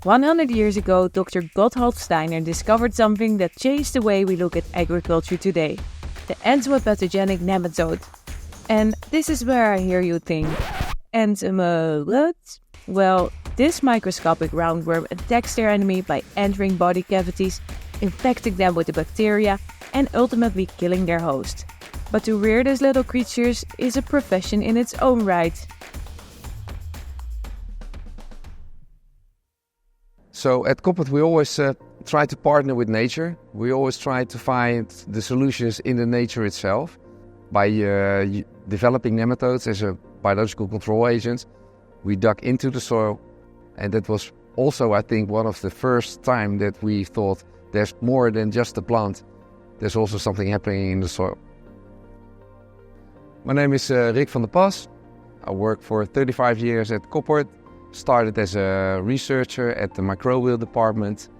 100 years ago, Dr. Gotthold Steiner discovered something that changed the way we look at agriculture today: the entomopathogenic nematode. And this is where I hear you think, what? Well, this microscopic roundworm attacks their enemy by entering body cavities, infecting them with the bacteria, and ultimately killing their host. But to rear these little creatures is a profession in its own right. So at Convertirnos we always try to partner with nature. We always try to find the solutions in the nature itself by developing nematodes as a biological control agent. We dug into the soil, and that was also, I think, one of the first time that we thought there's more than just a plant. There's also something happening in the soil. My name is Rick van der Pas. I work for 35 years at Convertirnos. Started as a researcher at the microbial department,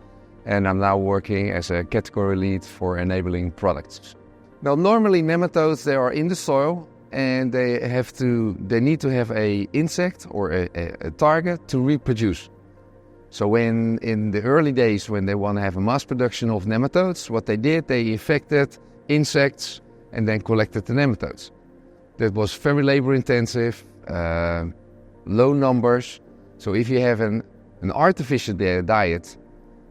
and I'm now working as a category lead for enabling products. Now, normally nematodes, they are in the soil, and they need to have an insect or a target to reproduce. So when in the early days, when they want to have a mass production of nematodes, what they did, they infected insects and then collected the nematodes. That was very labor intensive, low numbers. So if you have an artificial diet,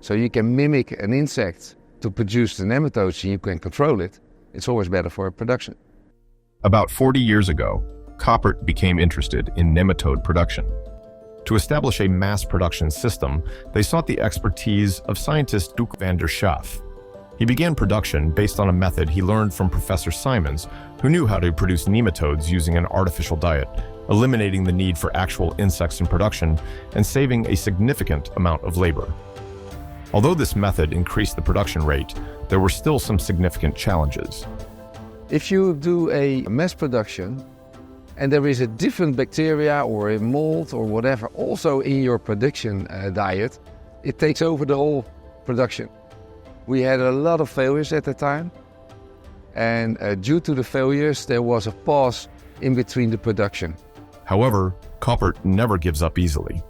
so you can mimic an insect to produce the nematodes and you can control it, it's always better for production. About 40 years ago, Koppert became interested in nematode production. To establish a mass production system, they sought the expertise of scientist Duke van der Schaaf. He began production based on a method he learned from Professor Simons, who knew how to produce nematodes using an artificial diet, eliminating the need for actual insects in production and saving a significant amount of labor. Although this method increased the production rate, there were still some significant challenges. If you do a mass production and there is a different bacteria or a mold or whatever also in your production diet, it takes over the whole production. We had a lot of failures at the time, and due to the failures there was a pause in between the production. However, Koppert never gives up easily.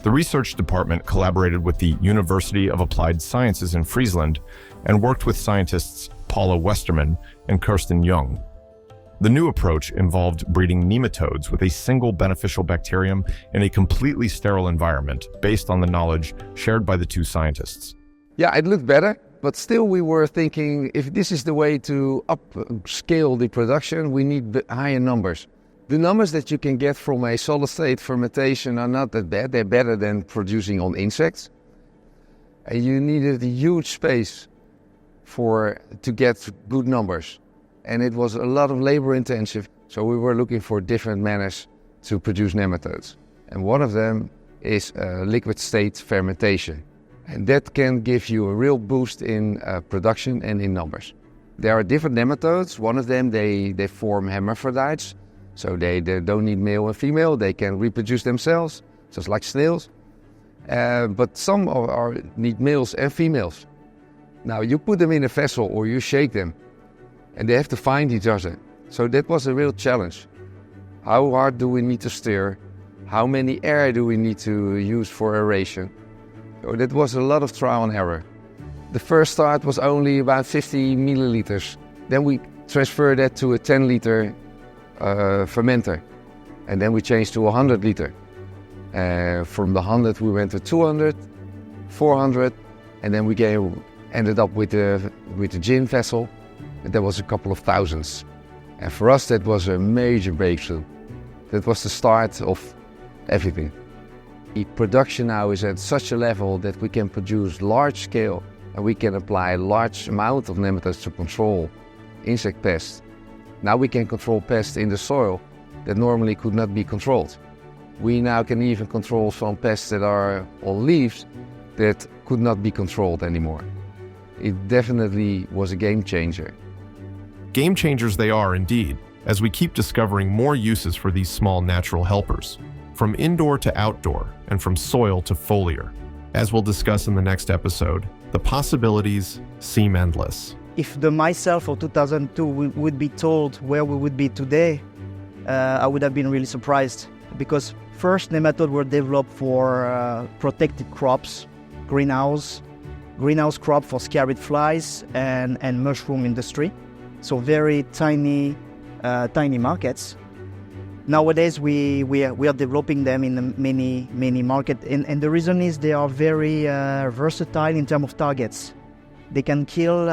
The research department collaborated with the University of Applied Sciences in Friesland and worked with scientists Paula Westerman and Kirsten Jung. The new approach involved breeding nematodes with a single beneficial bacterium in a completely sterile environment based on the knowledge shared by the two scientists. Yeah, it looked better, but still we were thinking if this is the way to upscale the production, we need higher numbers. The numbers that you can get from a solid state fermentation are not that bad. They're better than producing on insects. And you needed a huge space to get good numbers. And it was a lot of labor intensive. So we were looking for different manners to produce nematodes. And one of them is liquid state fermentation. And that can give you a real boost in production and in numbers. There are different nematodes. One of them, they form hermaphrodites. So they don't need male and female. They can reproduce themselves, just like snails. But some need males and females. Now you put them in a vessel or you shake them, and they have to find each other. So that was a real challenge. How hard do we need to stir? How many air do we need to use for aeration? So that was a lot of trial and error. The first start was only about 50 milliliters. Then we transferred that to a 10-liter fermenter. And then we changed to 100 liter. From the 100 we went to 200, 400, and then we ended up with the gin vessel. And that was a couple of thousands. And for us that was a major breakthrough. That was the start of everything. The production now is at such a level that we can produce large scale and we can apply large amount of nematodes to control insect pests. Now we can control pests in the soil that normally could not be controlled. We now can even control some pests that are on leaves that could not be controlled anymore. It definitely was a game changer. Game changers they are indeed, as we keep discovering more uses for these small natural helpers, from indoor to outdoor and from soil to foliar. As we'll discuss in the next episode, the possibilities seem endless. If the myself of 2002 would be told where we would be today, I would have been really surprised, because first nematodes were developed for protected crops, greenhouse crop for scarabid flies and mushroom industry. So very tiny markets. Nowadays we are developing them in many markets, and the reason is they are very versatile in terms of targets. They can kill,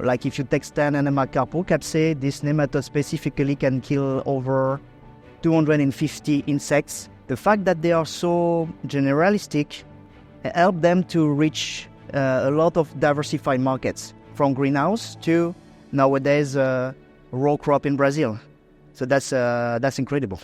like if you take Stananema carpocapsae, this nematode specifically can kill over 250 insects. The fact that they are so generalistic help them to reach a lot of diversified markets, from greenhouse to nowadays raw crop in Brazil. So that's incredible.